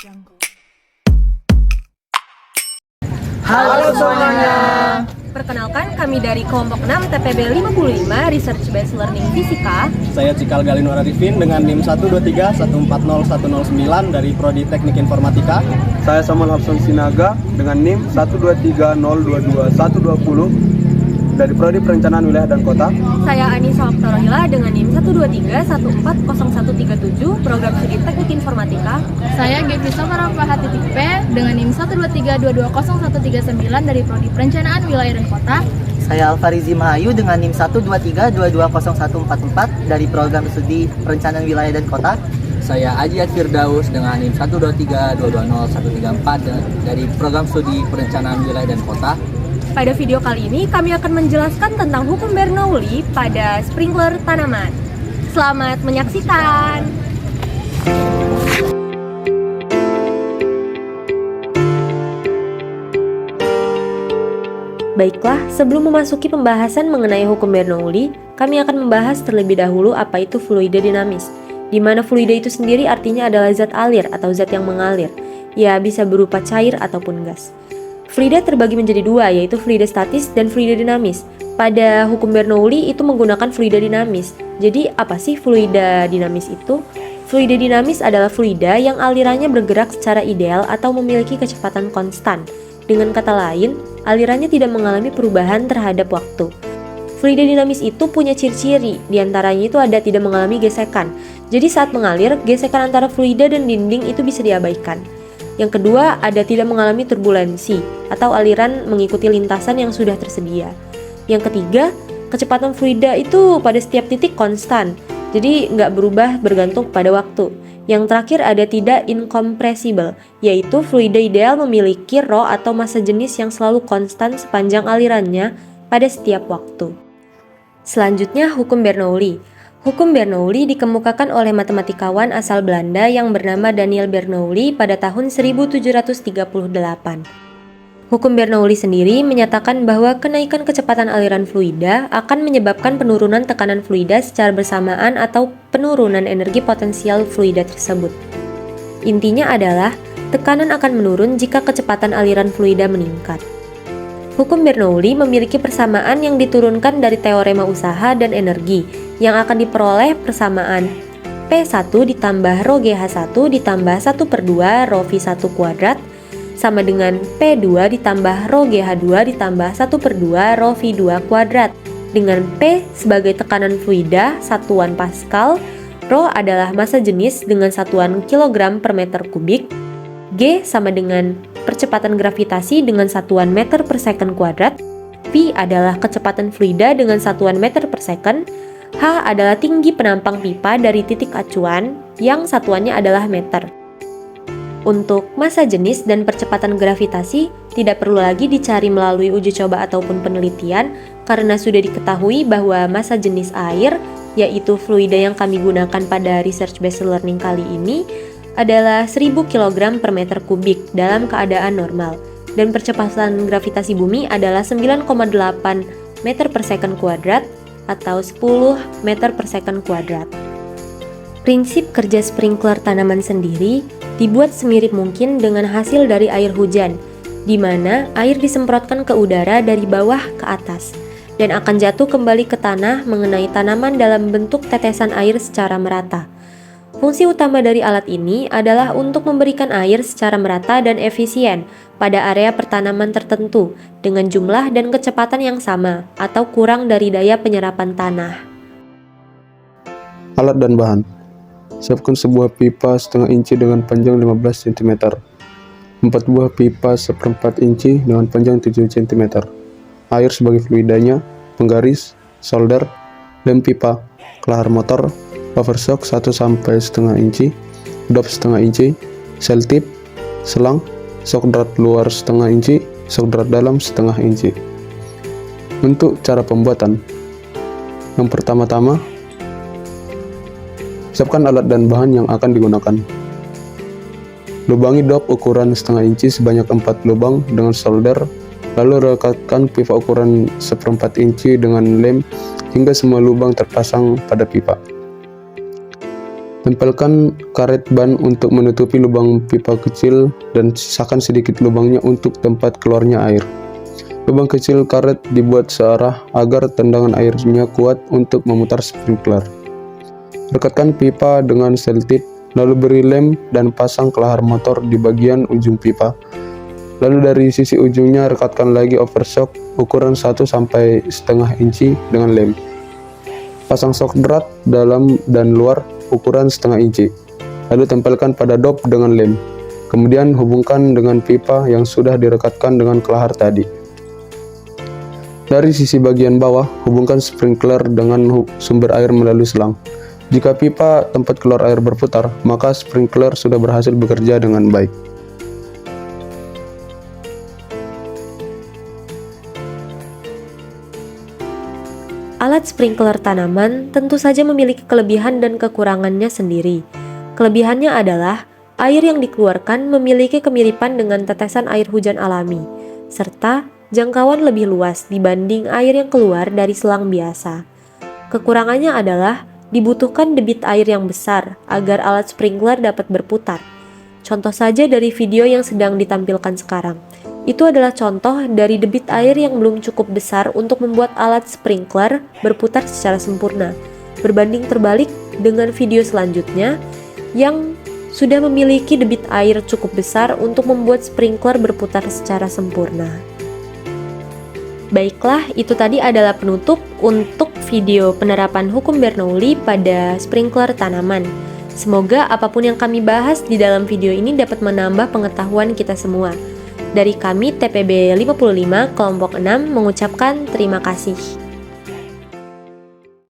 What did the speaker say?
Halo semuanya. Perkenalkan, kami dari kelompok 6 TPB 55 Research Based Learning Fisika. Saya Cikal Galino Arifin dengan NIM 123140109 dari Prodi Teknik Informatika. Saya Samuel Hapson Sinaga dengan NIM 123022120 dari Prodi Perencanaan Wilayah dan Kota. Saya Anissa Oktorohila dengan NIM 123140137 Program Studi Teknik Informatika. Saya Gevi Samarafahati P dengan NIM 123220139 dari Prodi Perencanaan Wilayah dan Kota. Saya Alfarizi Mahayu dengan NIM 123220144 dari Program Studi Perencanaan Wilayah dan Kota. Saya Ajiat Firdaus dengan NIM 123220134 dari Program Studi Perencanaan Wilayah dan Kota. Pada video kali ini kami akan menjelaskan tentang hukum Bernoulli pada sprinkler tanaman. Selamat menyaksikan. Baiklah, sebelum memasuki pembahasan mengenai hukum Bernoulli, kami akan membahas terlebih dahulu apa itu fluida dinamis. Di mana fluida itu sendiri artinya adalah zat alir atau zat yang mengalir. Ya, bisa berupa cair ataupun gas. Fluida terbagi menjadi dua, yaitu fluida statis dan fluida dinamis. Pada hukum Bernoulli itu menggunakan fluida dinamis. Jadi, apa sih fluida dinamis itu? Fluida dinamis adalah fluida yang alirannya bergerak secara ideal atau memiliki kecepatan konstan. Dengan kata lain, alirannya tidak mengalami perubahan terhadap waktu. Fluida dinamis itu punya ciri-ciri, diantaranya itu ada tidak mengalami gesekan. Jadi saat mengalir, gesekan antara fluida dan dinding itu bisa diabaikan. Yang kedua, ada tidak mengalami turbulensi atau aliran mengikuti lintasan yang sudah tersedia. Yang ketiga, kecepatan fluida itu pada setiap titik konstan, jadi nggak berubah bergantung pada waktu. Yang terakhir ada tidak incompressible, yaitu fluida ideal memiliki rho atau massa jenis yang selalu konstan sepanjang alirannya pada setiap waktu. Selanjutnya, hukum Bernoulli. Hukum Bernoulli dikemukakan oleh matematikawan asal Belanda yang bernama Daniel Bernoulli pada tahun 1738. Hukum Bernoulli sendiri menyatakan bahwa kenaikan kecepatan aliran fluida akan menyebabkan penurunan tekanan fluida secara bersamaan atau penurunan energi potensial fluida tersebut. Intinya adalah, tekanan akan menurun jika kecepatan aliran fluida meningkat. Hukum Bernoulli memiliki persamaan yang diturunkan dari teorema usaha dan energi yang akan diperoleh persamaan P1 ditambah rho GH1 ditambah 1/2 rho V1 kuadrat sama dengan P2 ditambah rho GH2 ditambah 1/2 rho V2 kuadrat, dengan P sebagai tekanan fluida satuan Pascal, rho adalah massa jenis dengan satuan kilogram per meter kubik, G sama dengan percepatan gravitasi dengan satuan meter per second kuadrat, V adalah kecepatan fluida dengan satuan meter per second, H adalah tinggi penampang pipa dari titik acuan yang satuannya adalah meter. Untuk massa jenis dan percepatan gravitasi tidak perlu lagi dicari melalui uji coba ataupun penelitian karena sudah diketahui bahwa massa jenis air, yaitu fluida yang kami gunakan pada research based learning kali ini, adalah 1000 kg per meter kubik dalam keadaan normal, dan percepatan gravitasi bumi adalah 9,8 meter per second kuadrat atau 10 meter per second kuadrat. Prinsip kerja sprinkler tanaman sendiri dibuat semirip mungkin dengan hasil dari air hujan, di mana air disemprotkan ke udara dari bawah ke atas, dan akan jatuh kembali ke tanah mengenai tanaman dalam bentuk tetesan air secara merata. Fungsi utama dari alat ini adalah untuk memberikan air secara merata dan efisien pada area pertanaman tertentu dengan jumlah dan kecepatan yang sama atau kurang dari daya penyerapan tanah. Alat dan bahan. Siapkan sebuah pipa setengah inci dengan panjang 15 cm, 4 buah pipa 1/4 inci dengan panjang 7 cm, air sebagai fluidanya, penggaris, solder, lem pipa, kelahar motor, power shock 1-1,5 inci, dop setengah inci, sel tip, selang, shock drat luar setengah inci, shock drat dalam setengah inci. Untuk cara pembuatan, yang pertama-tama, siapkan alat dan bahan yang akan digunakan. Lubangi dop ukuran setengah inci sebanyak 4 lubang dengan solder, lalu rekatkan pipa ukuran 1/4 inci dengan lem hingga semua lubang terpasang pada pipa. Tempelkan karet ban untuk menutupi lubang pipa kecil dan sisakan sedikit lubangnya untuk tempat keluarnya air. Lubang kecil karet dibuat searah agar tendangan airnya kuat untuk memutar sprinkler. Rekatkan pipa dengan selotip, lalu beri lem dan pasang kelahar motor di bagian ujung pipa. Lalu dari sisi ujungnya rekatkan lagi overshock ukuran 1,5 inci dengan lem. Pasang shock drat dalam dan luar ukuran 0,5 inci. Lalu tempelkan pada dop dengan lem. Kemudian hubungkan dengan pipa yang sudah direkatkan dengan kelahar tadi. Dari sisi bagian bawah, hubungkan sprinkler dengan sumber air melalui selang. Jika pipa tempat keluar air berputar, maka sprinkler sudah berhasil bekerja dengan baik. Alat sprinkler tanaman tentu saja memiliki kelebihan dan kekurangannya sendiri. Kelebihannya adalah air yang dikeluarkan memiliki kemiripan dengan tetesan air hujan alami, serta jangkauan lebih luas dibanding air yang keluar dari selang biasa. Kekurangannya adalah dibutuhkan debit air yang besar agar alat sprinkler dapat berputar. Contoh saja dari video yang sedang ditampilkan sekarang. Itu adalah contoh dari debit air yang belum cukup besar untuk membuat alat sprinkler berputar secara sempurna. Berbanding terbalik dengan video selanjutnya yang sudah memiliki debit air cukup besar untuk membuat sprinkler berputar secara sempurna. Baiklah, itu tadi adalah penutup untuk video penerapan hukum Bernoulli pada sprinkler tanaman. Semoga apapun yang kami bahas di dalam video ini dapat menambah pengetahuan kita semua. Dari kami TPB 55 kelompok 6 mengucapkan terima kasih.